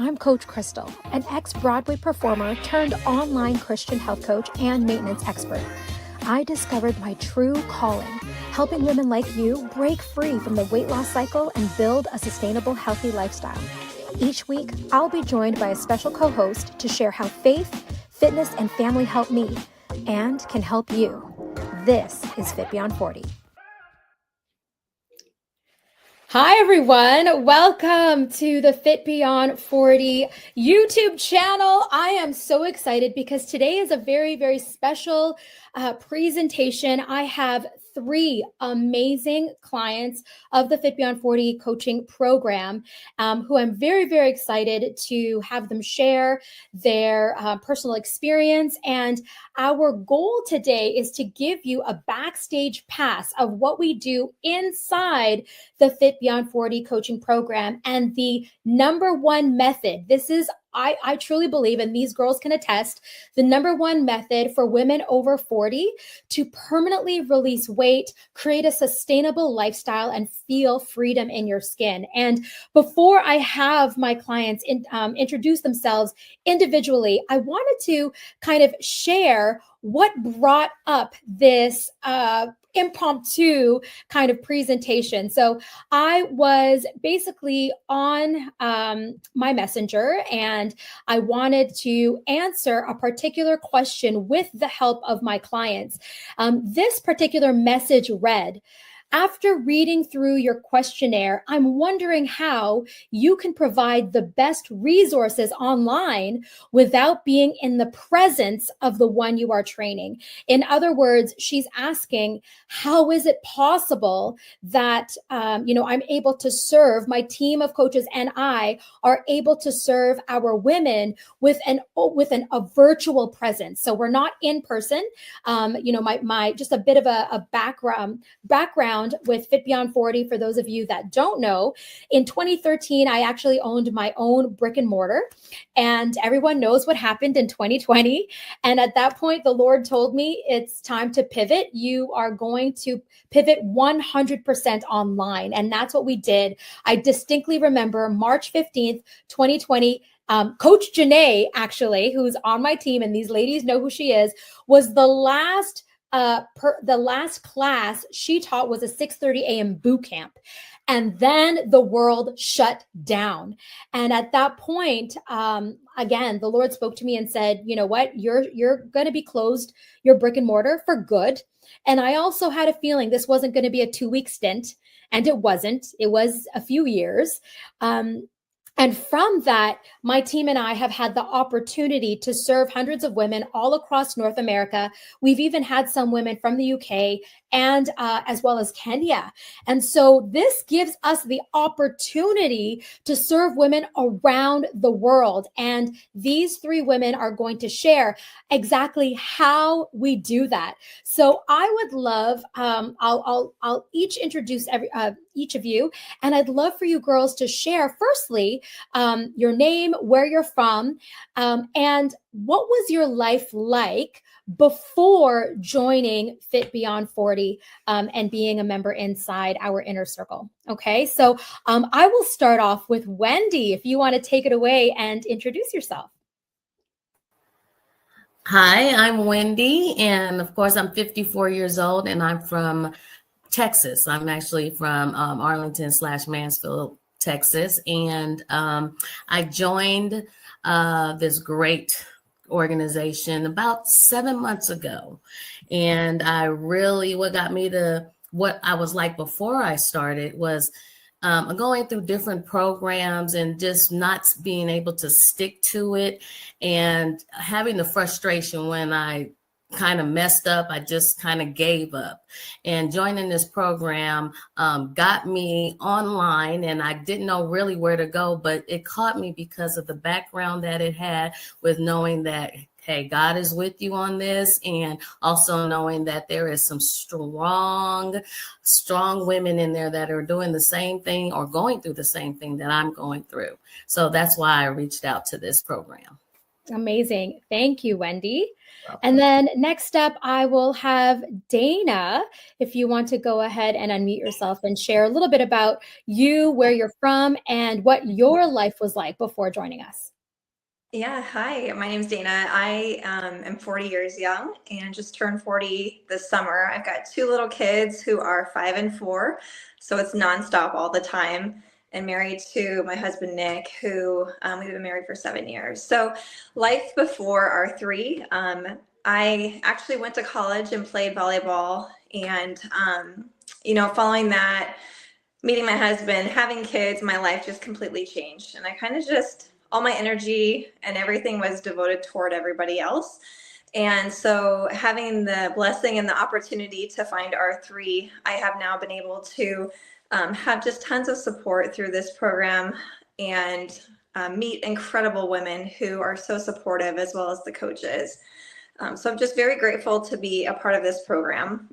I'm Coach Crystal, an ex-Broadway performer turned online Christian health coach and maintenance expert. I discovered my true calling, helping women like you break free from the weight loss cycle and build a sustainable, healthy lifestyle. Each week, I'll be joined by a special co-host to share how faith, fitness, and family help me and can help you. This is Fit Beyond 40. Hi, everyone. Welcome to the Fit Beyond 40 YouTube channel. I am so excited because today is a very, very special presentation. I have three amazing clients of the Fit Beyond 40 coaching program who I'm very, very excited to have them share their personal experience. And our goal today is to give you a backstage pass of what we do inside the Fit Beyond 40 coaching program and the number one method. This is I truly believe, and these girls can attest, the number one method for women over 40 to permanently release weight, create a sustainable lifestyle, and feel freedom in your skin. And before I have my clients introduce themselves individually, I wanted to kind of share what brought up this impromptu kind of presentation. So I was basically on my messenger and I wanted to answer a particular question with the help of my clients. This particular message read, "After reading through your questionnaire, I'm wondering how you can provide the best resources online without being in the presence of the one you are training." In other words, she's asking, how is it possible that I'm able to serve my team of coaches and I are able to serve our women with a virtual presence? So we're not in person. My just a bit of a background with Fit Beyond 40, for those of you that don't know. In 2013, I actually owned my own brick and mortar, and everyone knows what happened in 2020. And at that point, the Lord told me, it's time to pivot. You are going to pivot 100% online. And that's what we did. I distinctly remember March 15th, 2020, Coach Janae, actually, who's on my team, and these ladies know who she is, was the last class she taught was a 6:30 a.m. boot camp. And then the world shut down. And at that point, again, the Lord spoke to me and said, you know what, you're going to be closed, your brick and mortar, for good. And I also had a feeling this wasn't going to be a 2-week stint. And it wasn't. It was a few years. And from that, my team and I have had the opportunity to serve hundreds of women all across North America. We've even had some women from the UK and as well as Kenya. And so this gives us the opportunity to serve women around the world. And these three women are going to share exactly how we do that. So I would love, I'll each introduce each of you, and I'd love for you girls to share, firstly, your name, where you're from, and what was your life like before joining Fit Beyond 40 and being a member inside our inner circle. Okay, so I will start off with Wendy, if you want to take it away and introduce yourself. Hi, I'm Wendy, and of course I'm 54 years old, and I'm from Texas. I'm actually from Arlington/Mansfield, Texas, and I joined this great organization about 7 months ago. And what got me to what I was like before I started was going through different programs and just not being able to stick to it, and having the frustration when I kind of messed up, I just kind of gave up. And joining this program got me online, and I didn't know really where to go, but it caught me because of the background that it had, with knowing that, hey, God is with you on this, and also knowing that there is some strong women in there that are doing the same thing or going through the same thing that I'm going through. So that's why I reached out to this program. Amazing. Thank you, Wendy. And then next up, I will have Dana, if you want to go ahead and unmute yourself and share a little bit about you, where you're from, and what your life was like before joining us. Yeah, hi, my name's Dana. I am 40 years young and just turned 40 this summer. I've got two little kids who are 5 and 4, so it's nonstop all the time. And married to my husband, Nick, who we've been married for 7 years. So life before R3, I actually went to college and played volleyball. And, following that, meeting my husband, having kids, my life just completely changed. And I kind of just, all my energy and everything was devoted toward everybody else. And so having the blessing and the opportunity to find R3, I have now been able to have just tons of support through this program and meet incredible women who are so supportive, as well as the coaches. So I'm just very grateful to be a part of this program.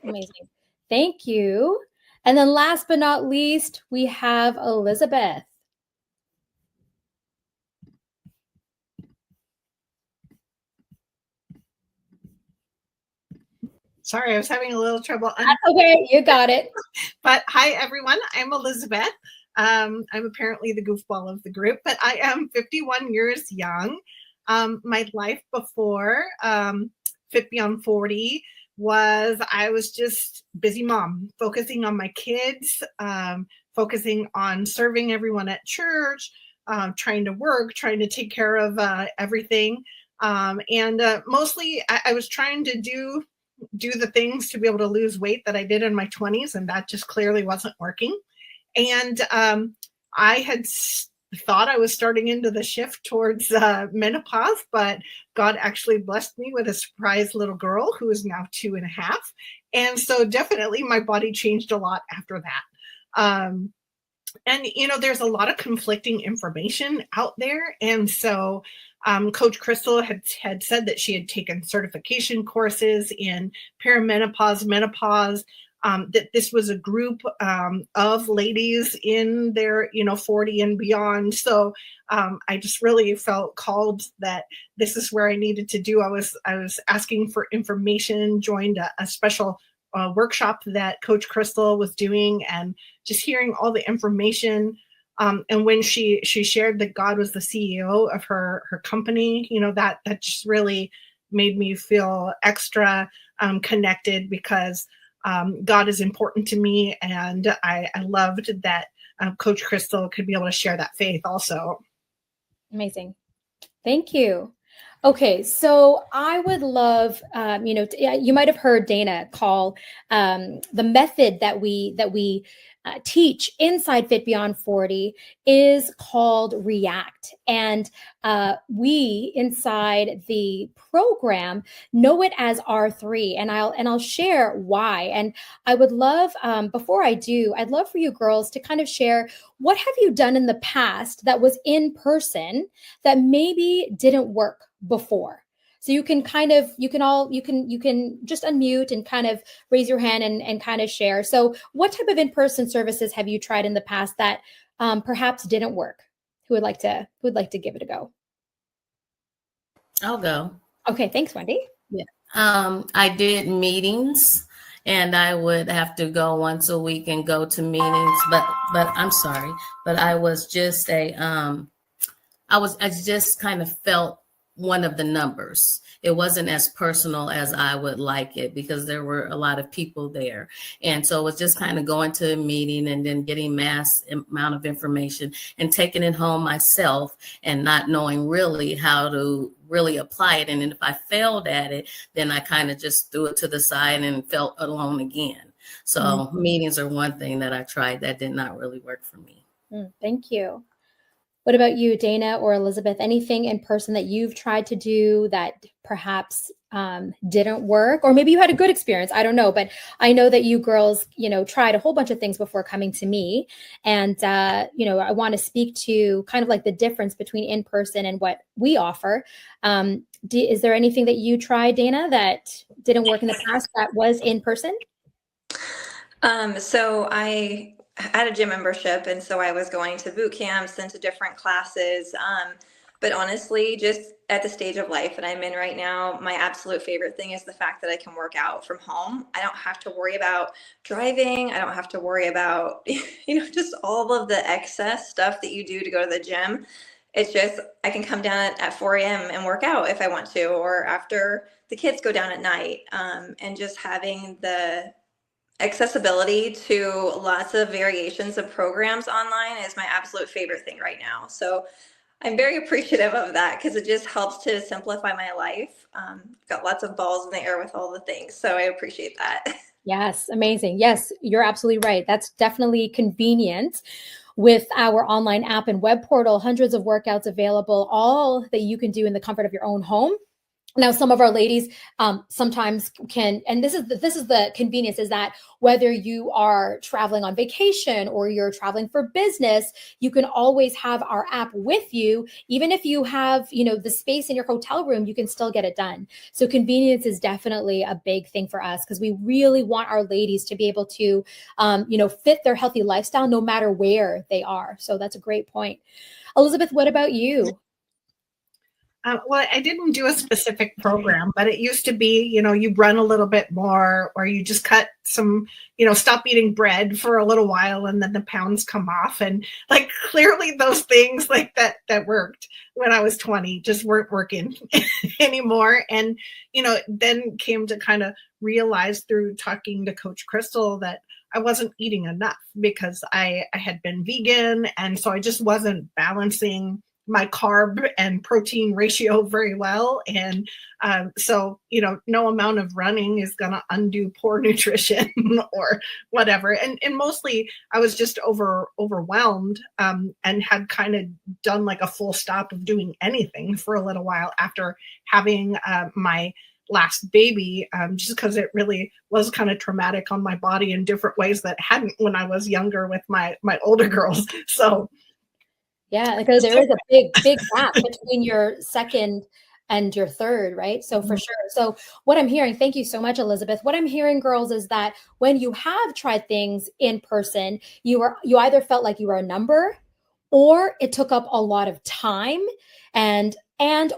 Amazing. Thank you. And then last but not least, we have Elizabeth. Sorry, I was having a little trouble. That's okay, you got it. But hi, everyone. I'm Elizabeth. I'm apparently the goofball of the group, but I am 51 years young. My life before Fit Beyond 40 was I was just busy mom, focusing on my kids, focusing on serving everyone at church, trying to work, trying to take care of everything. And mostly I was trying to do the things to be able to lose weight that I did in my 20s, and that just clearly wasn't working. And I had thought I was starting into the shift towards menopause, but God actually blessed me with a surprise little girl who is now 2.5. And so definitely my body changed a lot after that. And, there's a lot of conflicting information out there. And so Coach Crystal had said that she had taken certification courses in perimenopause, menopause, that this was a group of ladies in their, 40 and beyond. So I just really felt called that this is where I needed to do. I was asking for information, joined a special workshop that Coach Crystal was doing, and just hearing all the information. And when she shared that God was the CEO of her company, that just really made me feel extra connected, because God is important to me. And I loved that Coach Crystal could be able to share that faith also. Amazing. Thank you. Okay, so I would love, you might have heard Dana call the method that we teach inside Fit Beyond 40 is called R3ACT, and we inside the program know it as R3, and I'll share why. And I would love, before I do, I'd love for you girls to kind of share, what have you done in the past that was in person that maybe didn't work before? So you can you can just unmute and kind of raise your hand and kind of share. So what type of in-person services have you tried in the past that perhaps didn't work? Who would like to give it a go? I'll go. Okay, thanks, Wendy. Yeah. I did meetings, and I would have to go once a week and go to meetings, but I'm sorry, but I was just I just kind of felt one of the numbers. It wasn't as personal as I would like it, because there were a lot of people there. And so it was just kind of going to a meeting and then getting mass amount of information and taking it home myself and not knowing really how to really apply it. And then if I failed at it, then I kind of just threw it to the side and felt alone again. So meetings are one thing that I tried that did not really work for me. Thank you. What about you, Dana or Elizabeth? Anything in person that you've tried to do that perhaps didn't work? Or maybe you had a good experience. I don't know. But I know that you girls, tried a whole bunch of things before coming to me. And, I want to speak to kind of like the difference between in person and what we offer. Is there anything that you tried, Dana, that didn't work in the past that was in person? So I had a gym membership, and so I was going to boot camps and to different classes. But honestly, just at the stage of life that I'm in right now, my absolute favorite thing is the fact that I can work out from home. I don't have to worry about driving. I don't have to worry about, just all of the excess stuff that you do to go to the gym. It's just, I can come down at 4 a.m. and work out if I want to, or after the kids go down at night. And just having the accessibility to lots of variations of programs online is my absolute favorite thing right now. So I'm very appreciative of that because it just helps to simplify my life. Got lots of balls in the air with all the things. So I appreciate that. Yes, amazing. Yes, you're absolutely right. That's definitely convenient. With our online app and web portal, hundreds of workouts available, all that you can do in the comfort of your own home. Now, some of our ladies sometimes can, and this is the convenience, is that whether you are traveling on vacation or you're traveling for business, you can always have our app with you. Even if you have, the space in your hotel room, you can still get it done. So convenience is definitely a big thing for us because we really want our ladies to be able to, fit their healthy lifestyle no matter where they are. So that's a great point. Elizabeth, what about you? Well, I didn't do a specific program, but it used to be, you run a little bit more, or you just cut some, stop eating bread for a little while and then the pounds come off. And like, clearly those things like that worked when I was 20 just weren't working anymore. And, then came to kind of realize through talking to Coach Crystal that I wasn't eating enough because I had been vegan. And so I just wasn't balancing my carb and protein ratio very well. And so, no amount of running is going to undo poor nutrition or whatever. And mostly I was just overwhelmed and had kind of done like a full stop of doing anything for a little while after having my last baby, just because it really was kind of traumatic on my body in different ways that hadn't when I was younger with my older girls. So yeah, because there is a big gap between your second and your third, right? So for sure. So what I'm hearing, thank you so much, Elizabeth. What I'm hearing, girls, is that when you have tried things in person, you either felt like you were a number, or it took up a lot of time, and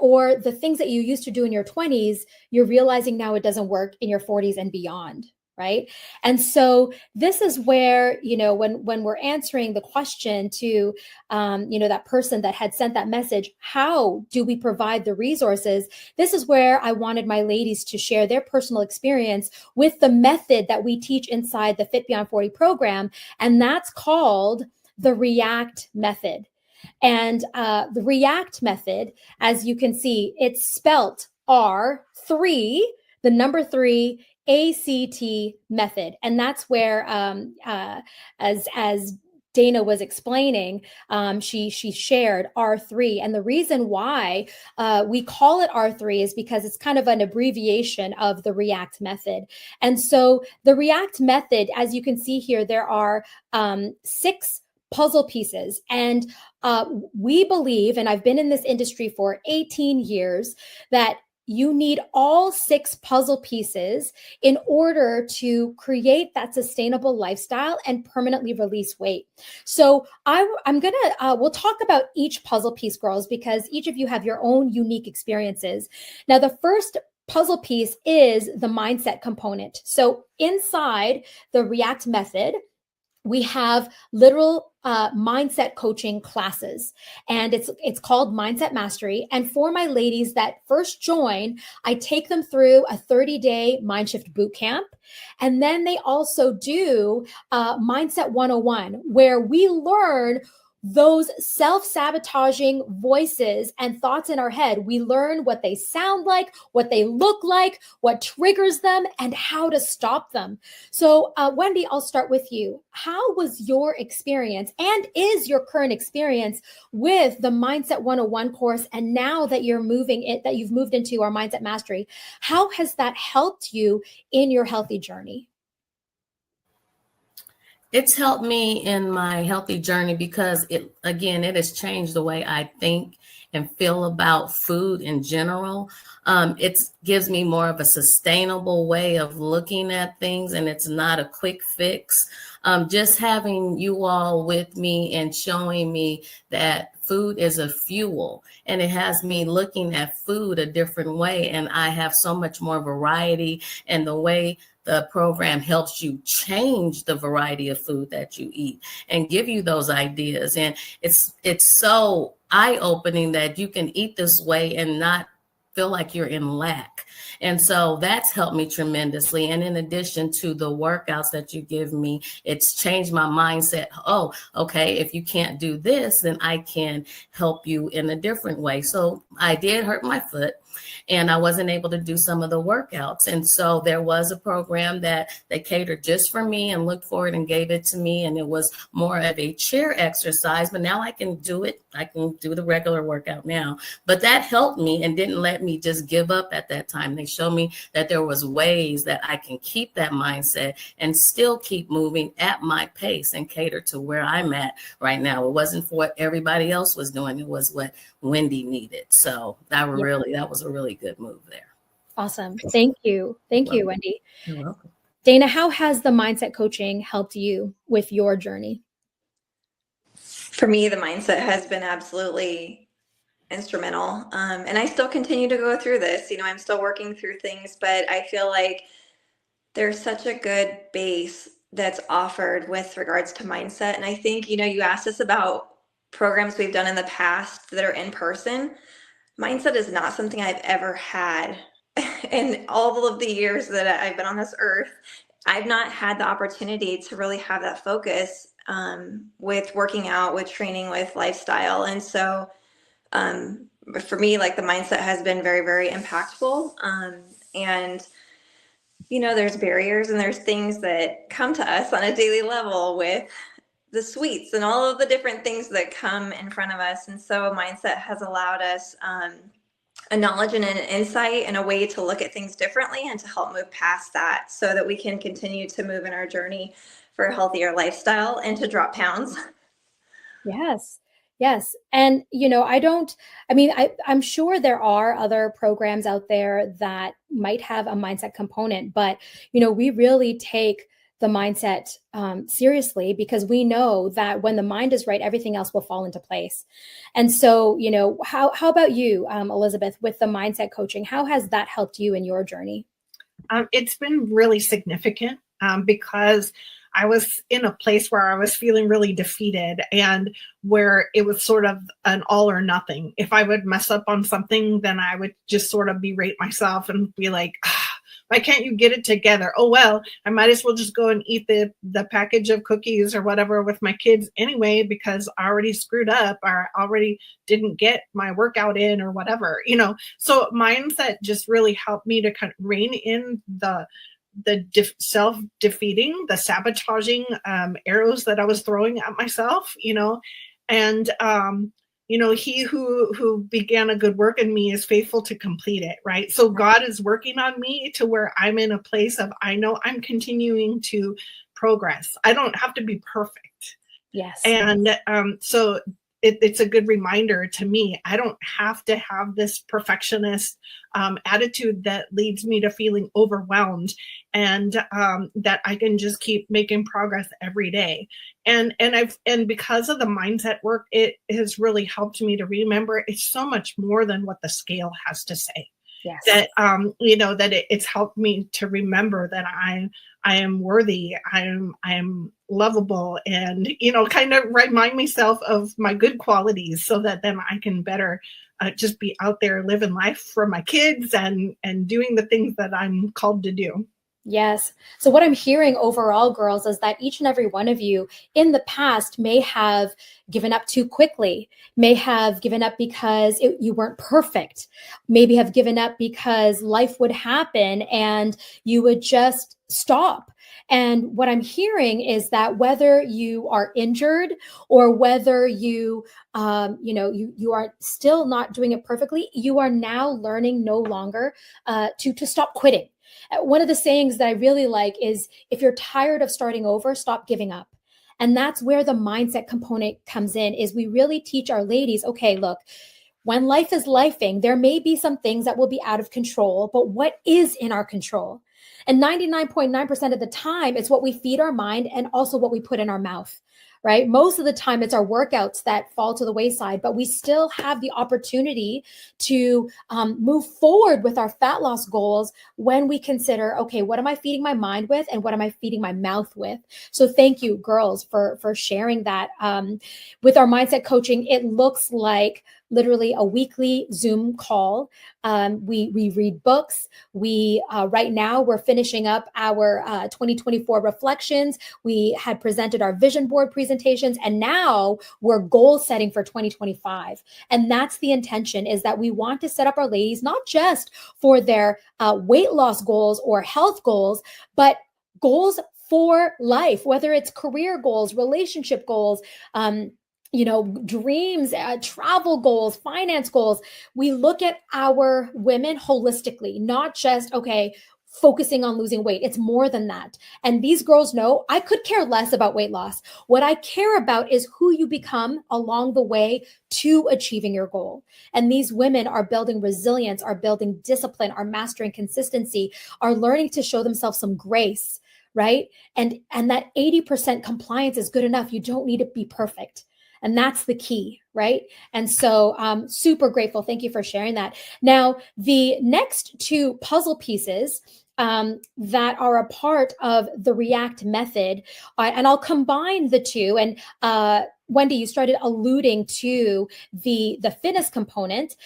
or the things that you used to do in your 20s, you're realizing now it doesn't work in your 40s and beyond. Right. And so this is where, when we're answering the question to, that person that had sent that message, how do we provide the resources? This is where I wanted my ladies to share their personal experience with the method that we teach inside the Fit Beyond 40 program. And that's called the R3ACT Method. And the R3ACT Method, as you can see, it's spelt R3, the number 3, ACT method. And that's where, as Dana was explaining, she shared R3. And the reason why we call it R3 is because it's kind of an abbreviation of the R3ACT method. And so the R3ACT method, as you can see here, there are 6 puzzle pieces. And we believe, and I've been in this industry for 18 years, that you need all 6 puzzle pieces in order to create that sustainable lifestyle and permanently release weight. So we'll talk about each puzzle piece, girls, because each of you have your own unique experiences. Now, the first puzzle piece is the mindset component. So inside the R3ACT method, we have literal mindset coaching classes, and it's called Mindset Mastery. And for my ladies that first join, I take them through a 30-day mind shift boot camp. And then they also do Mindset 101, where we learn those self-sabotaging voices and thoughts in our head. We learn what they sound like, what they look like, what triggers them, and how to stop them. So Wendy, I'll start with you. How was your experience, and is your current experience, with the Mindset 101 course? And now that you've moved into our Mindset Mastery, how has that helped you in your healthy journey? It's helped me in my healthy journey because it has changed the way I think and feel about food in general. It gives me more of a sustainable way of looking at things, and it's not a quick fix. Just having you all with me and showing me that food is a fuel, and it has me looking at food a different way. And I have so much more variety, and the way the program helps you change the variety of food that you eat and give you those ideas. And it's so eye-opening that you can eat this way and not feel like you're in lack. And so that's helped me tremendously. And in addition to the workouts that you give me, it's changed my mindset. Oh, okay, if you can't do this, then I can help you in a different way. So I did hurt my foot, and I wasn't able to do some of the workouts. And so there was a program that they catered just for me and looked for it and gave it to me. And it was more of a chair exercise, but now I can do it. I can do the regular workout now. But that helped me and didn't let me just give up at that time. They showed me that there was ways that I can keep that mindset and still keep moving at my pace and cater to where I'm at right now. It wasn't for what everybody else was doing. It was what Wendy needed. So that was a really good move there. Awesome. Thank you. Thank you, Wendy. You're welcome. Dana, how has the mindset coaching helped you with your journey? For me, the mindset has been absolutely instrumental. And I still continue to go through this. I'm still working through things, but I feel like there's such a good base that's offered with regards to mindset. And I think, you asked us about programs we've done in the past that are in person. Mindset is not something I've ever had in all of the years that I've been on this earth. I've not had the opportunity to really have that focus with working out, with training, with lifestyle. And so for me, like, the mindset has been very, very impactful. And there's barriers and there's things that come to us on a daily level with the sweets and all of the different things that come in front of us. And so a mindset has allowed us a knowledge and an insight and a way to look at things differently and to help move past that so that we can continue to move in our journey for a healthier lifestyle and to drop pounds. Yes. Yes. And, I'm sure there are other programs out there that might have a mindset component, but, we really take the mindset seriously, because we know that when the mind is right, everything else will fall into place. And so, how about you, Elizabeth, with the mindset coaching? How has that helped you in your journey? It's been really significant because I was in a place where I was feeling really defeated and where it was sort of an all or nothing. If I would mess up on something, then I would just sort of berate myself and be like, why can't you get it together? Oh, well, I might as well just go and eat the package of cookies or whatever with my kids anyway, because I already screwed up or already didn't get my workout in or whatever, So mindset just really helped me to kind of rein in the self-defeating, the sabotaging arrows that I was throwing at myself, and he who began a good work in me is faithful to complete it, right? So God is working on me to where I'm in a place of, I know I'm continuing to progress. I don't have to be perfect. Yes. And so it's a good reminder to me. I don't have to have this perfectionist attitude that leads me to feeling overwhelmed, and that I can just keep making progress every day. And because of the mindset work, it has really helped me to remember it's so much more than what the scale has to say. Yes. That that it's helped me to remember that I am worthy, I am lovable, and kind of remind myself of my good qualities so that then I can better just be out there living life for my kids and doing the things that I'm called to do. Yes. So what I'm hearing overall, girls, is that each and every one of you in the past may have given up too quickly, may have given up because you weren't perfect, maybe have given up because life would happen and you would just stop. And what I'm hearing is that whether you are injured or whether you are still not doing it perfectly, you are now learning no longer to stop quitting. One of the sayings that I really like is, if you're tired of starting over, stop giving up. And that's where the mindset component comes in, is we really teach our ladies, okay, look, when life is lifing, there may be some things that will be out of control, but what is in our control? And 99.9% of the time, it's what we feed our mind and also what we put in our mouth, right? Most of the time it's our workouts that fall to the wayside, but we still have the opportunity to move forward with our fat loss goals when we consider, okay, what am I feeding my mind with and what am I feeding my mouth with? So thank you, girls, for sharing that. With our mindset coaching, it looks like literally a weekly Zoom call. We read books. We right now we're finishing up our 2024 reflections. We had presented our vision board presentations, and now we're goal setting for 2025. And that's the intention, is that we want to set up our ladies not just for their weight loss goals or health goals, but goals for life, whether it's career goals, relationship goals, dreams, travel goals, finance goals. We look at our women holistically, not just, okay, focusing on losing weight. It's more than that. And these girls know I could care less about weight loss. What I care about is who you become along the way to achieving your goal. And these women are building resilience, are building discipline, are mastering consistency, are learning to show themselves some grace, right? And that 80% compliance is good enough. You don't need to be perfect. And that's the key, right? And so super grateful. Thank you for sharing that. Now, the next two puzzle pieces that are a part of the R3ACT method, and I'll combine the two. And Wendy, you started alluding to the fitness component.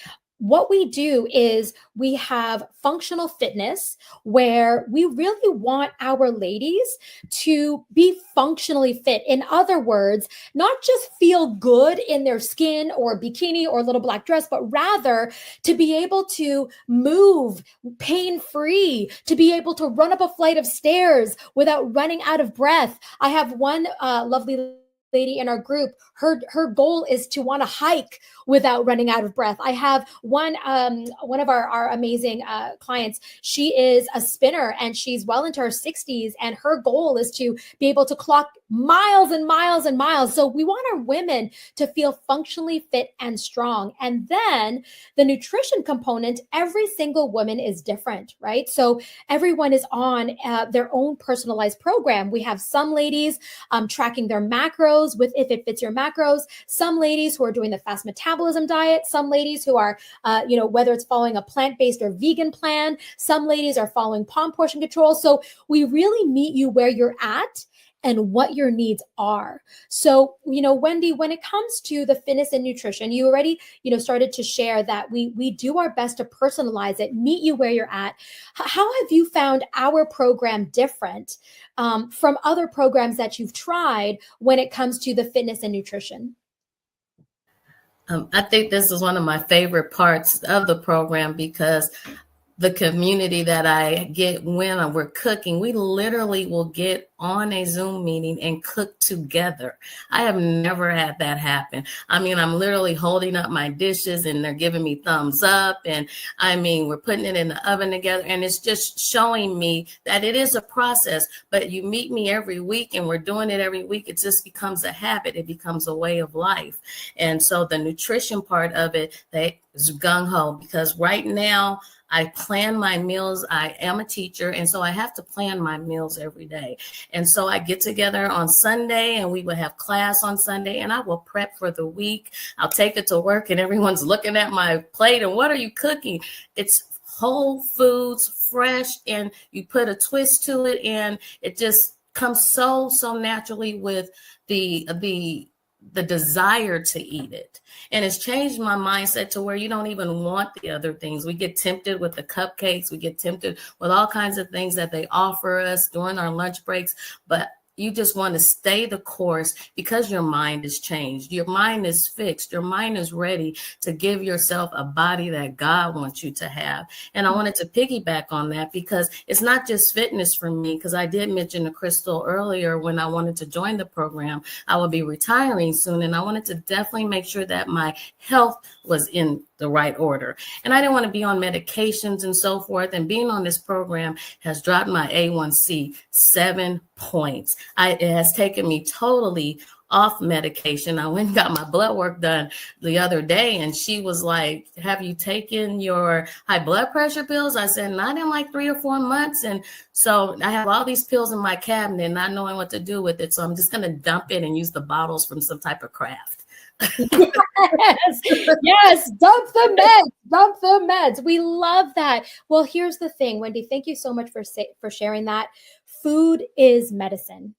What we do is we have functional fitness, where we really want our ladies to be functionally fit. In other words, not just feel good in their skin or bikini or little black dress, but rather to be able to move pain-free, to be able to run up a flight of stairs without running out of breath. I have one lovely lady in our group. Her goal is to want to hike without running out of breath. I have one of our amazing clients. She is a spinner and she's well into her 60s, and her goal is to be able to clock miles and miles and miles. So we want our women to feel functionally fit and strong. And then the nutrition component, every single woman is different, right? So everyone is on their own personalized program. We have some ladies tracking their macros with If It Fits Your Macros, some ladies who are doing the fast metabolism diet, some ladies who are, whether it's following a plant-based or vegan plan, some ladies are following palm portion control. So we really meet you where you're at and what your needs are. So, Wendy, when it comes to the fitness and nutrition, you already, started to share that we do our best to personalize it, meet you where you're at. How have you found our program different from other programs that you've tried when it comes to the fitness and nutrition? I think this is one of my favorite parts of the program, because the community that I get when we're cooking, we literally will get on a Zoom meeting and cook together. I have never had that happen. I mean, I'm literally holding up my dishes and they're giving me thumbs up. And I mean, we're putting it in the oven together, and it's just showing me that it is a process, but you meet me every week and we're doing it every week. It just becomes a habit. It becomes a way of life. And so the nutrition part of it, they is gung-ho, because right now I plan my meals. I am a teacher, and so I have to plan my meals every day. And so I get together on Sunday, and we will have class on Sunday, and I will prep for the week. I'll take it to work, and everyone's looking at my plate, and what are you cooking? It's whole foods, fresh, and you put a twist to it, and it just comes so naturally with the desire to eat it. And it's changed my mindset to where you don't even want the other things. We get tempted with the cupcakes. We get tempted with all kinds of things that they offer us during our lunch breaks. But you just want to stay the course, because your mind is changed. Your mind is fixed. Your mind is ready to give yourself a body that God wants you to have. And I wanted to piggyback on that, because it's not just fitness for me, because I did mention to Crystal earlier when I wanted to join the program, I will be retiring soon. And I wanted to definitely make sure that my health was in the right order. And I didn't want to be on medications and so forth. And being on this program has dropped my A1C 7 points. It has taken me totally off medication. I went and got my blood work done the other day, and she was like, have you taken your high blood pressure pills? I said, not in like 3 or 4 months. And so I have all these pills in my cabinet, not knowing what to do with it. So I'm just going to dump it and use the bottles from some type of craft. Yes, yes, dump the meds. We love that. Well, here's the thing, Wendy, thank you so much for sharing that. Food is medicine.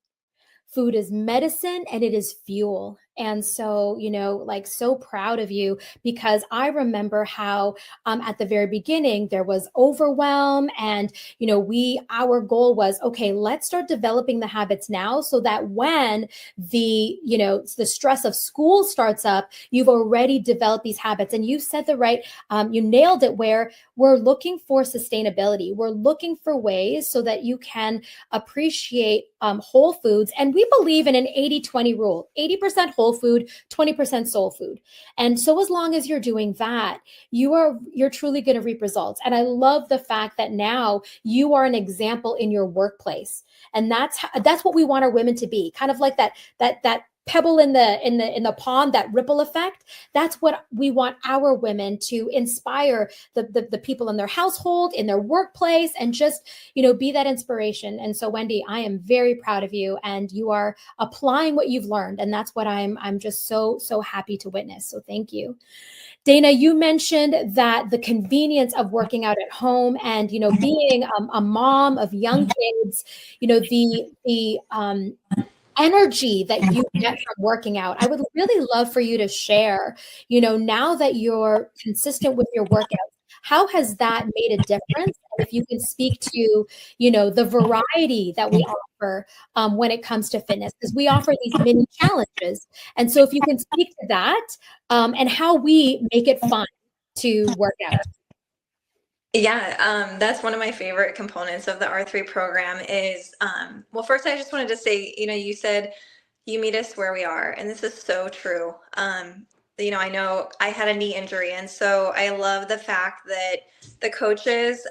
Food is medicine and it is fuel. And so, like, so proud of you, because I remember how at the very beginning there was overwhelm, and our goal was, okay, let's start developing the habits now, so that when the stress of school starts up, you've already developed these habits. And you said you nailed it, where we're looking for sustainability. We're looking for ways so that you can appreciate whole foods. And we believe in an 80-20 rule, 80% whole food, 20% soul food. And so as long as you're doing that, you're truly going to reap results. And I love the fact that now you are an example in your workplace. And that's what we want our women to be, kind of like that pebble in the pond, that ripple effect. That's what we want our women to inspire the people in their household, in their workplace, and just be that inspiration. And so, Wendy, I am very proud of you, and you are applying what you've learned, and that's what I'm just so happy to witness. So thank you. Dana, you mentioned that the convenience of working out at home, and being a mom of young kids, the energy that you get from working out. I would really love for you to share, now that you're consistent with your workouts, how has that made a difference? And if you can speak to, the variety that we offer when it comes to fitness, because we offer these mini challenges. And so if you can speak to that and how we make it fun to work out. Yeah, that's one of my favorite components of the R3 program is, well, first I just wanted to say, you said you meet us where we are, and this is so true. I know I had a knee injury, and so I love the fact that the coaches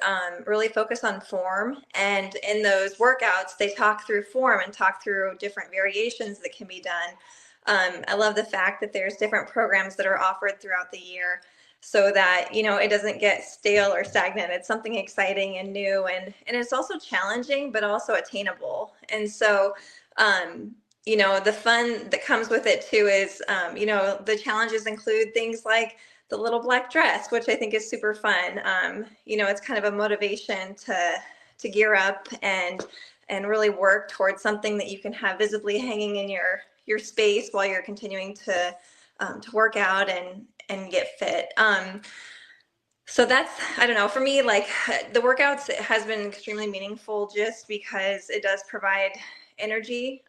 really focus on form, and in those workouts, they talk through form and talk through different variations that can be done. I love the fact that there's different programs that are offered throughout the year, so that it doesn't get stale or stagnant. It's something exciting and new, and it's also challenging but also attainable. And so the fun that comes with it too is the challenges include things like the little black dress, which I think is super fun. It's kind of a motivation to gear up and really work towards something that you can have visibly hanging in your space while you're continuing to work out and get fit. So that's, I don't know, for me, like the workouts has been extremely meaningful just because it does provide energy.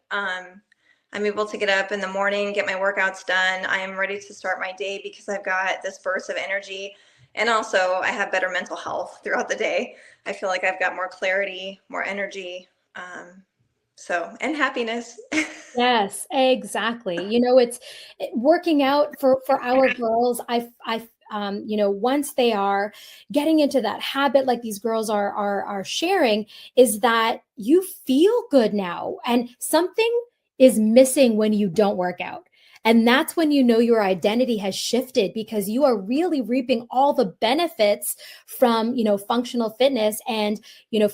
I'm able to get up in the morning, get my workouts done. I am ready to start my day because I've got this burst of energy. And also I have better mental health throughout the day. I feel like I've got more clarity, more energy, and happiness. Yes, exactly. It's working out for our girls. Once they are getting into that habit, like these girls are sharing, is that you feel good now, and something is missing when you don't work out. And that's when your identity has shifted, because you are really reaping all the benefits from, functional fitness and,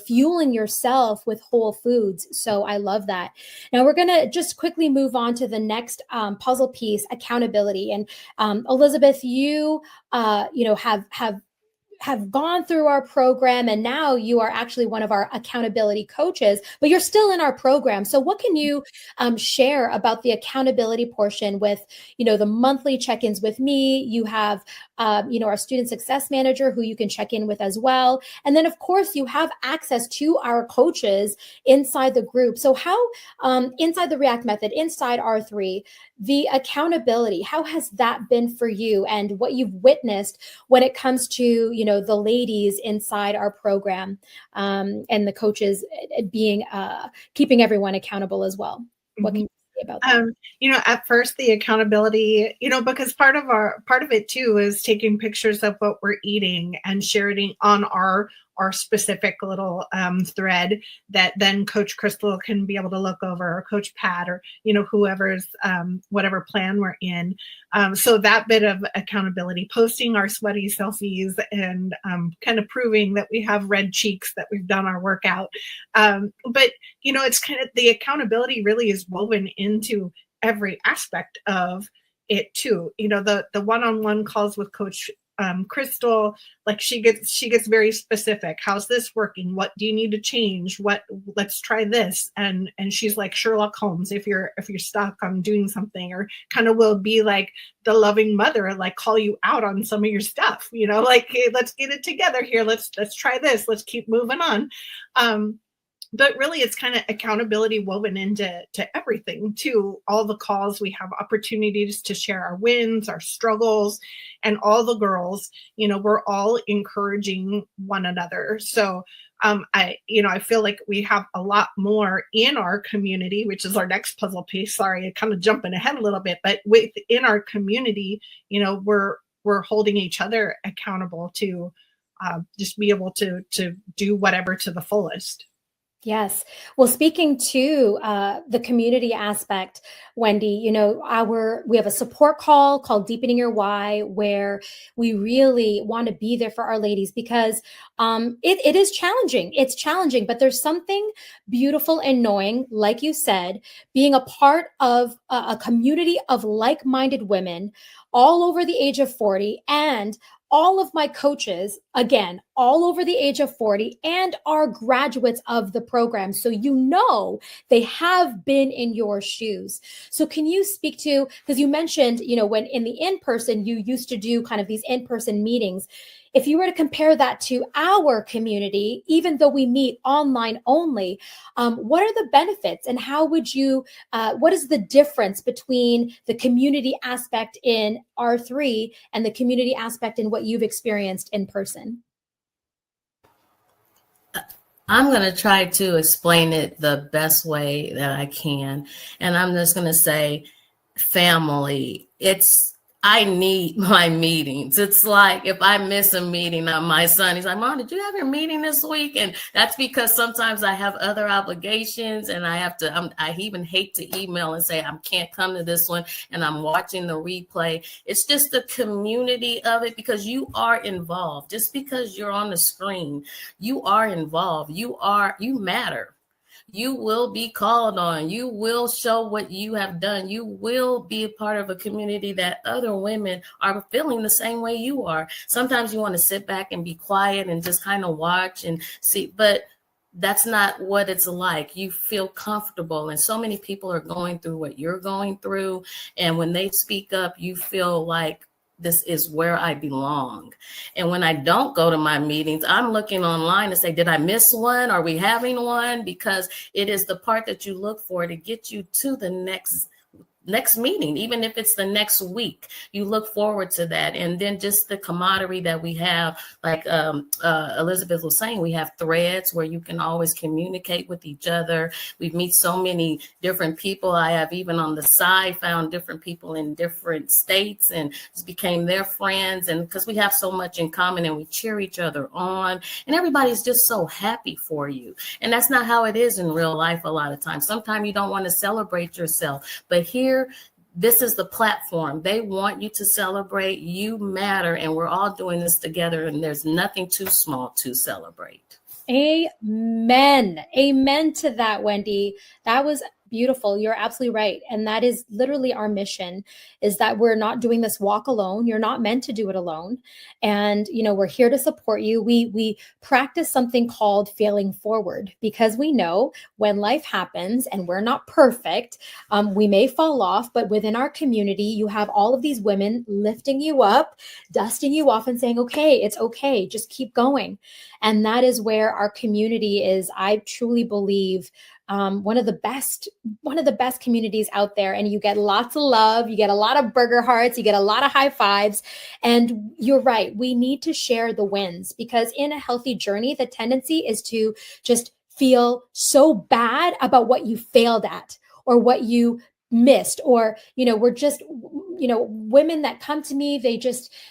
fueling yourself with whole foods. So I love that. Now we're going to just quickly move on to the next puzzle piece, accountability. And Elizabeth, you have gone through our program, and now you are actually one of our accountability coaches, but you're still in our program. So what can you share about the accountability portion with, the monthly check-ins with me? You have, our student success manager who you can check in with as well. And then of course you have access to our coaches inside the group. So how, inside the R3ACT method, inside R3, the accountability, how has that been for you, and what you've witnessed when it comes to, the ladies inside our program, and the coaches being, keeping everyone accountable as well? What can you say about that? At first the accountability, because part of it too is taking pictures of what we're eating and sharing on our our specific little thread that then Coach Crystal can be able to look over, or Coach Pat, or whoever's whatever plan we're in. So that bit of accountability, posting our sweaty selfies and kind of proving that we have red cheeks, that we've done our workout. But it's kind of, the accountability really is woven into every aspect of it too. The one-on-one calls with Coach Crystal, like she gets very specific. How's this working? What do you need to change? Let's try this. And she's like Sherlock Holmes if you're stuck on doing something, or kind of will be like the loving mother, like call you out on some of your stuff, like, hey, let's get it together here. Let's try this. Let's keep moving on. But really, it's kind of accountability woven into everything, to all the calls. We have opportunities to share our wins, our struggles, and all the girls, we're all encouraging one another. So I feel like we have a lot more in our community, which is our next puzzle piece. Sorry, I'm kind of jumping ahead a little bit, but within our community, we're holding each other accountable to just be able to do whatever to the fullest. Yes. Well, speaking to the community aspect, Wendy, we have a support call called Deepening Your Why, where we really want to be there for our ladies, because it is challenging. It's challenging, but there's something beautiful and knowing, like you said, being a part of a community of like-minded women all over the age of 40, and all of my coaches, again, all over the age of 40, and are graduates of the program. So they have been in your shoes. So can you speak to, because you mentioned, when in the in-person, you used to do kind of these in-person meetings. If you were to compare that to our community, even though we meet online only, what are the benefits, and how would you, what is the difference between the community aspect in R3 and the community aspect in what you've experienced in person? I'm going to try to explain it the best way that I can. And I'm just going to say, family, I need my meetings. It's like if I miss a meeting, my son, he's like, Mom, did you have your meeting this week? And that's because sometimes I have other obligations, and I have to, I even hate to email and say, I can't come to this one, and I'm watching the replay. It's just the community of it, because you are involved. Just because you're on the screen, you are involved. You matter. You will be called on. You will show what you have done. You will be a part of a community that other women are feeling the same way you are. Sometimes you want to sit back and be quiet and just kind of watch and see, but that's not what it's like. You feel comfortable, and so many people are going through what you're going through. And when they speak up, you feel like, this is where I belong. And when I don't go to my meetings, I'm looking online to say, did I miss one? Are we having one? Because it is the part that you look for to get you to the next meeting, even if it's the next week. You look forward to that. And then just the camaraderie that we have, like Elizabeth was saying, we have threads where you can always communicate with each other. We meet so many different people. I have even on the side found different people in different states and just became their friends. And because we have so much in common, and we cheer each other on, and everybody's just so happy for you. And that's not how it is in real life a lot of times. Sometimes you don't want to celebrate yourself, but here, this is the platform. They want you to celebrate. You matter, and we're all doing this together, and there's nothing too small to celebrate. Amen. Amen to that, Wendy. That was beautiful. You're absolutely right. And that is literally our mission, is that we're not doing this walk alone. You're not meant to do it alone. And, we're here to support you. We practice something called failing forward, because we know when life happens and we're not perfect, we may fall off, but within our community, you have all of these women lifting you up, dusting you off, and saying, okay, it's okay. Just keep going. And that is where our community is, I truly believe, one of the best communities out there. And you get lots of love, you get a lot of burger hearts, you get a lot of high fives. And you're right, we need to share the wins, because in a healthy journey, the tendency is to just feel so bad about what you failed at, or what you missed, or we're just women that come to me,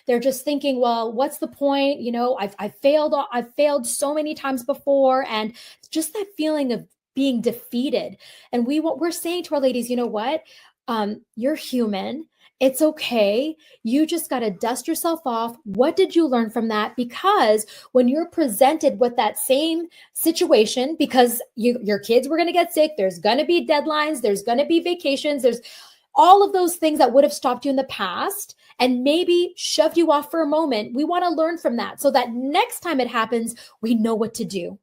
they're just thinking, well, what's the point? I've failed so many times before, and just that feeling of being defeated. And we're saying to our ladies, you know what, you're human. It's okay. You just got to dust yourself off. What did you learn from that? Because when you're presented with that same situation, because your kids were going to get sick, there's going to be deadlines, there's going to be vacations, there's all of those things that would have stopped you in the past and maybe shoved you off for a moment. We want to learn from that so that next time it happens, we know what to do.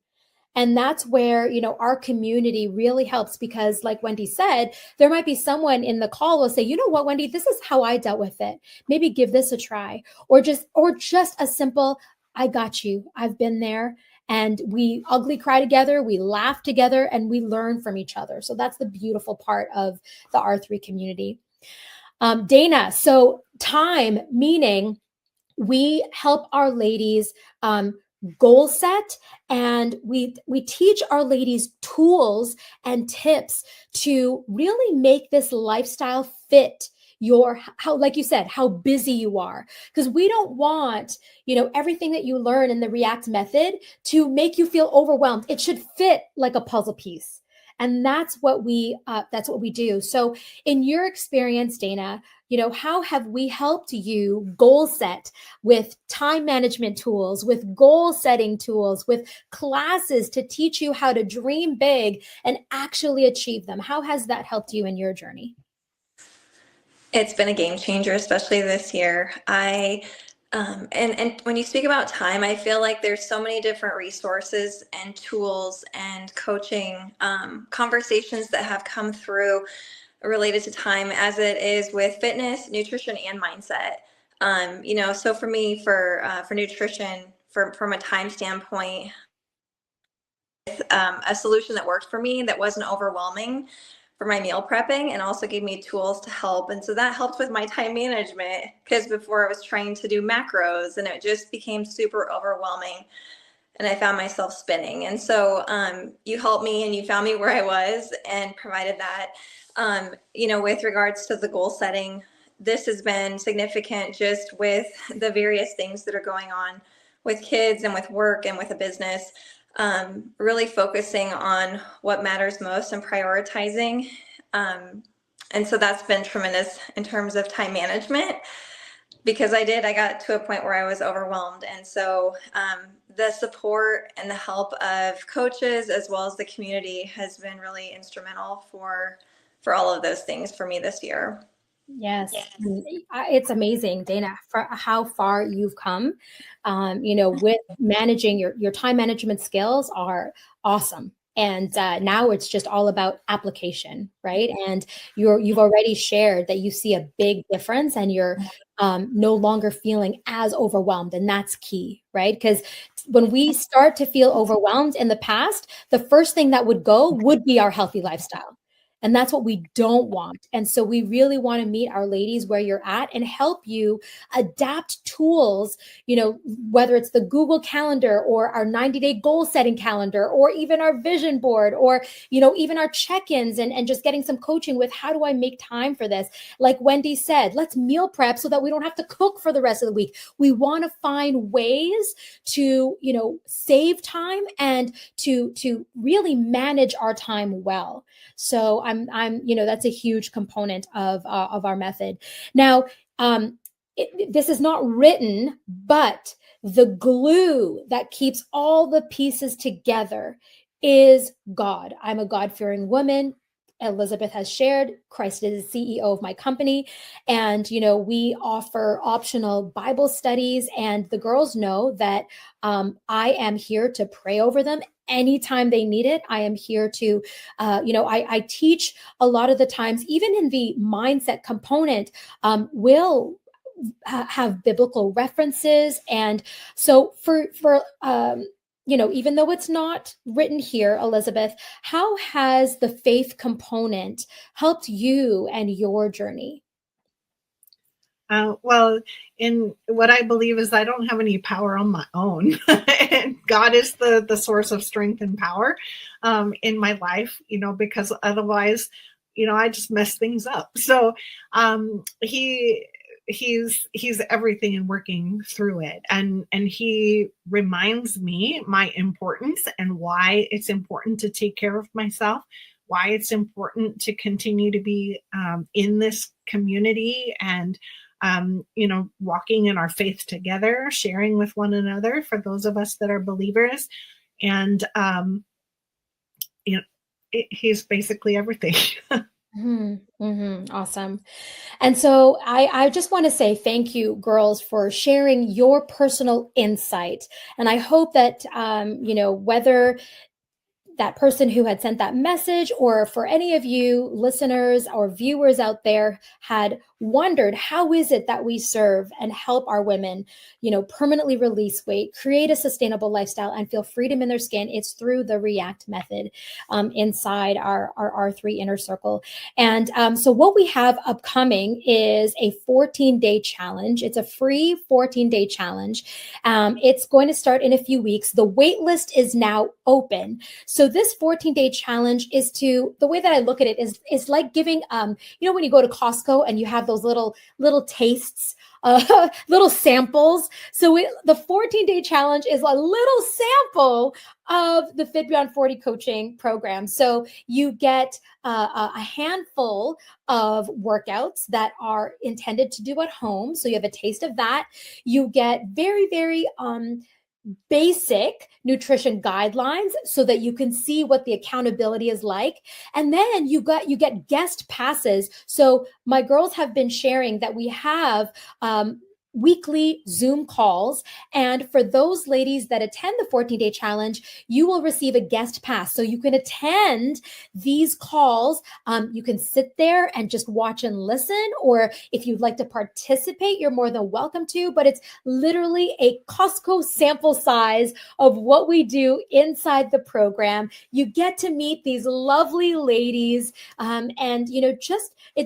And that's where, our community really helps, because like Wendy said, there might be someone in the call who will say, you know what, Wendy, this is how I dealt with it. Maybe give this a try, or just a simple, I got you. I've been there. And we ugly cry together, we laugh together, and we learn from each other. So that's the beautiful part of the R3 community. Dana, so time, meaning we help our ladies goal set, and we teach our ladies tools and tips to really make this lifestyle fit how, like you said, how busy you are, because we don't want everything that you learn in the R3ACT method to make you feel overwhelmed. It should fit like a puzzle piece. And that's what we do. So in your experience, Dana, how have we helped you goal set with time management tools, with goal setting tools, with classes to teach you how to dream big and actually achieve them? How has that helped you in your journey? It's been a game changer, especially this year. And when you speak about time, I feel like there's so many different resources and tools and coaching conversations that have come through related to time, as it is with fitness, nutrition, and mindset. So for me, for nutrition, from a time standpoint, a solution that worked for me that wasn't overwhelming for my meal prepping, and also gave me tools to help. And so that helped with my time management, because before I was trying to do macros and it just became super overwhelming and I found myself spinning. And so you helped me, and you found me where I was and provided that. With regards to the goal setting, this has been significant just with the various things that are going on with kids and with work and with a business. Really focusing on what matters most and prioritizing. And so that's been tremendous in terms of time management, because I got to a point where I was overwhelmed. And so the support and the help of coaches as well as the community has been really instrumental for all of those things for me this year. Yes. It's amazing, Dana, for how far you've come. With managing your time management skills are awesome. And now it's just all about application, right? And you've already shared that you see a big difference, and you're no longer feeling as overwhelmed. And that's key, right? Because when we start to feel overwhelmed in the past, the first thing that would go would be our healthy lifestyle. And that's what we don't want. And so we really want to meet our ladies where you're at and help you adapt tools, whether it's the Google Calendar or our 90-day goal setting calendar, or even our vision board, or, even our check-ins, and just getting some coaching with how do I make time for this? Like Wendy said, let's meal prep so that we don't have to cook for the rest of the week. We want to find ways to, save time and to really manage our time well. So I'm, that's a huge component of our method. Now, this is not written, but the glue that keeps all the pieces together is God. I'm a God-fearing woman. Elizabeth has shared, Christ is the CEO of my company. And, we offer optional Bible studies, and the girls know that I am here to pray over them anytime they need it. I am here to, I teach a lot of the times, even in the mindset component, will have biblical references. And so for even though it's not written here, Elizabeth, how has the faith component helped you and your journey? Well, in what I believe is I don't have any power on my own. And God is the source of strength and power in my life, because otherwise I just mess things up. So he's everything and working through it, and he reminds me my importance and why it's important to take care of myself, why it's important to continue to be in this community, and walking in our faith together, sharing with one another for those of us that are believers. And he's basically everything. Awesome. And so I just want to say thank you, girls, for sharing your personal insight. And I hope that, whether that person who had sent that message, or for any of you listeners or viewers out there had wondered, how is it that we serve and help our women, permanently release weight, create a sustainable lifestyle, and feel freedom in their skin? It's through the R3ACT method inside our R3 inner circle. And so what we have upcoming is a 14-day challenge. It's a free 14-day challenge. It's going to start in a few weeks. The wait list is now open. So this 14-day challenge is the way that I look at it is like giving, when you go to Costco and you have those little tastes, little samples. So the 14-day challenge is a little sample of the Fit Beyond 40 coaching program. So you get a handful of workouts that are intended to do at home. So you have a taste of that. You get very, very basic nutrition guidelines so that you can see what the accountability is like. And then you get guest passes. So my girls have been sharing that we have weekly Zoom calls. And for those ladies that attend the 14-day challenge, you will receive a guest pass. So you can attend these calls. You can sit there and just watch and listen, or if you'd like to participate, you're more than welcome to, but it's literally a Costco sample size of what we do inside the program. You get to meet these lovely ladies, and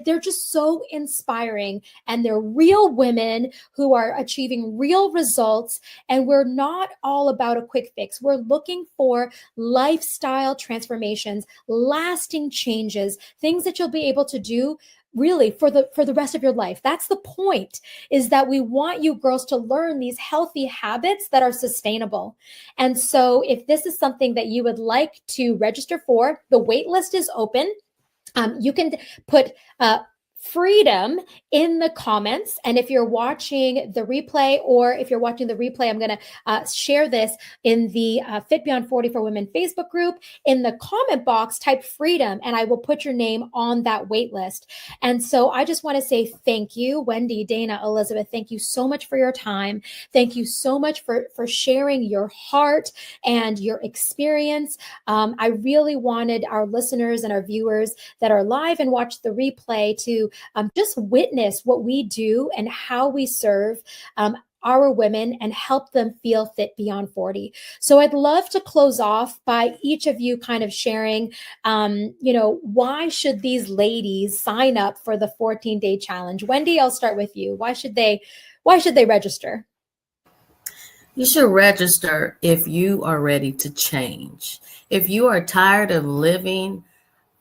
they're just so inspiring, and they're real women who are achieving real results. And we're not all about a quick fix. We're looking for lifestyle transformations, lasting changes, things that you'll be able to do really for the rest of your life. That's the point, is that we want you girls to learn these healthy habits that are sustainable. And so if this is something that you would like to register for, the wait list is open. You can put freedom in the comments. And if you're watching the replay, I'm going to share this in the Fit Beyond 40 for Women Facebook group. In the comment box, type freedom, and I will put your name on that wait list. And so I just want to say thank you, Wendy, Dana, Elizabeth. Thank you so much for your time. Thank you so much for sharing your heart and your experience. I really wanted our listeners and our viewers that are live and watch the replay to just witness what we do and how we serve our women and help them feel fit beyond 40. So I'd love to close off by each of you kind of sharing, why should these ladies sign up for the 14-day challenge? Wendy, I'll start with you. Why should they register? You should register if you are ready to change. If you are tired of living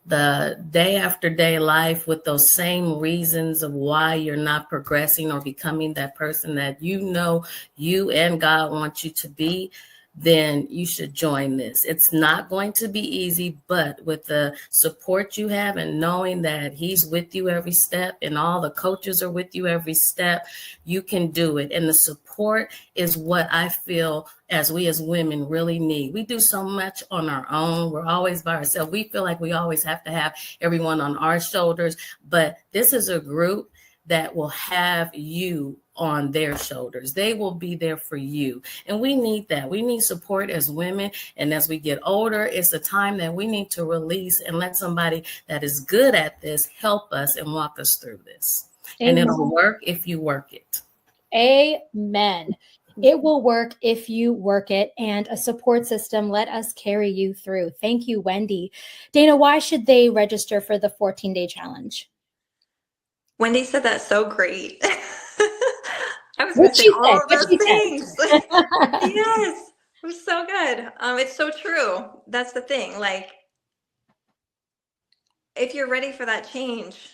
the day after day life with those same reasons of why you're not progressing or becoming that person that you and God want you to be, then you should join this. It's not going to be easy, but with the support you have and knowing that He's with you every step and all the coaches are with you every step, you can do it. And the support is what I feel as women really need. We do so much on our own. We're always by ourselves. We feel like we always have to have everyone on our shoulders, but this is a group that will have you on their shoulders. They will be there for you. And we need that. We need support as women. And as we get older, it's a time that we need to release and let somebody that is good at this help us and walk us through this. Amen. And it'll work if you work it. Amen. It will work if you work it, and a support system. Let us carry you through. Thank you, Wendy. Dana, why should they register for the 14-day challenge? Wendy said that so great. I was going to say all of those things. Yes, it was so good. It's so true. That's the thing. Like, if you're ready for that change,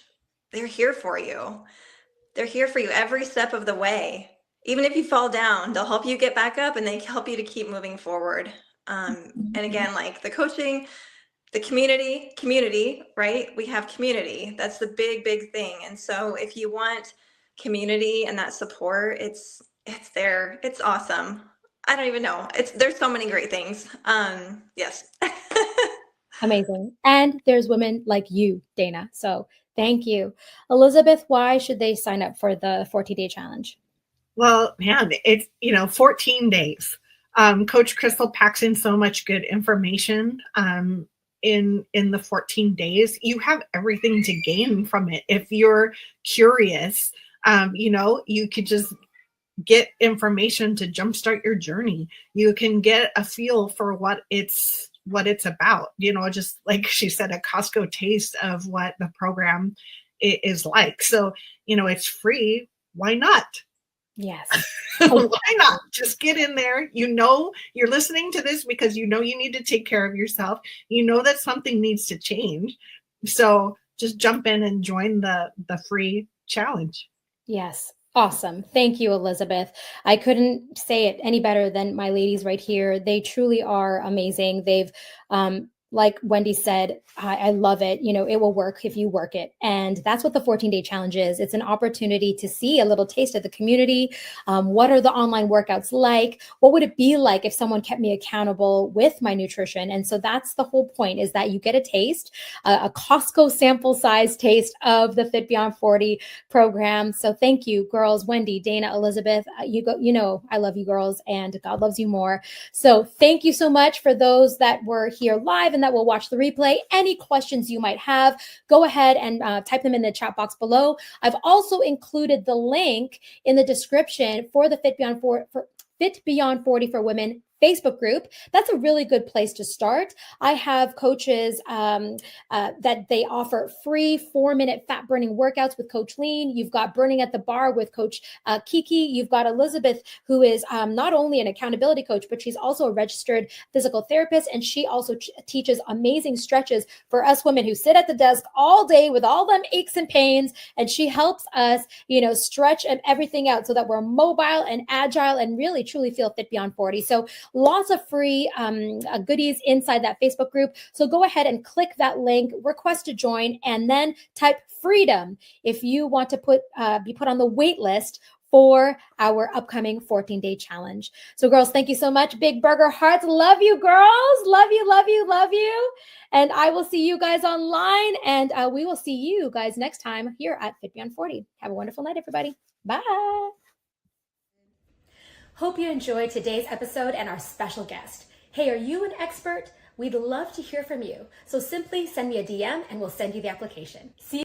they're here for you. They're here for you every step of the way. Even if you fall down, they'll help you get back up and they help you to keep moving forward. And again, like the coaching, the community, right? We have community. That's the big thing. And so if you want community and that support, it's there. It's awesome. I don't even know. There's so many great things. Yes. Amazing. And there's women like you, Dana. So thank you. Elizabeth, why should they sign up for the 14-day challenge? Well, man, it's, 14 days. Coach Crystal packs in so much good information in the 14 days. You have everything to gain from it. If you're curious, you could just get information to jumpstart your journey. You can get a feel for what it's about, just like she said, a Costco taste of what the program is like. So, it's free. Why not? Yes. Why not? Just get in there. You're listening to this because you need to take care of yourself. That something needs to change. So just jump in and join the free challenge. Yes. Awesome. Thank you, Elizabeth. I couldn't say it any better than my ladies right here. They truly are amazing. They've, like Wendy said, I love it. It will work if you work it. And that's what the 14-day challenge is. It's an opportunity to see a little taste of the community. What are the online workouts like? What would it be like if someone kept me accountable with my nutrition? And so that's the whole point, is that you get a taste, a Costco sample size taste of the Fit Beyond 40 program. So thank you, girls, Wendy, Dana, Elizabeth. I love you girls, and God loves you more. So thank you so much for those that were here live and that will watch the replay. Any questions you might have, go ahead and type them in the chat box below. I've also included the link in the description for the Fit Beyond 40 for Women Facebook group. That's a really good place to start. I have coaches that they offer free 4-minute fat burning workouts with Coach Lean. You've got Burning at the Bar with Coach Kiki. You've got Elizabeth, who is not only an accountability coach, but she's also a registered physical therapist. And she also teaches amazing stretches for us women who sit at the desk all day with all them aches and pains. And she helps us, stretch and everything out so that we're mobile and agile and really truly feel fit beyond 40. So lots of free goodies inside that Facebook group. So go ahead and click that link, request to join, and then type freedom if you want to be put on the wait list for our upcoming 14-day challenge. So girls, thank you so much. Big burger hearts. Love you, girls. Love you, love you, love you. And I will see you guys online, and we will see you guys next time here at Fit Beyond 40. Have a wonderful night, everybody. Bye. Hope you enjoyed today's episode and our special guest. Hey, are you an expert? We'd love to hear from you. So simply send me a DM and we'll send you the application. See you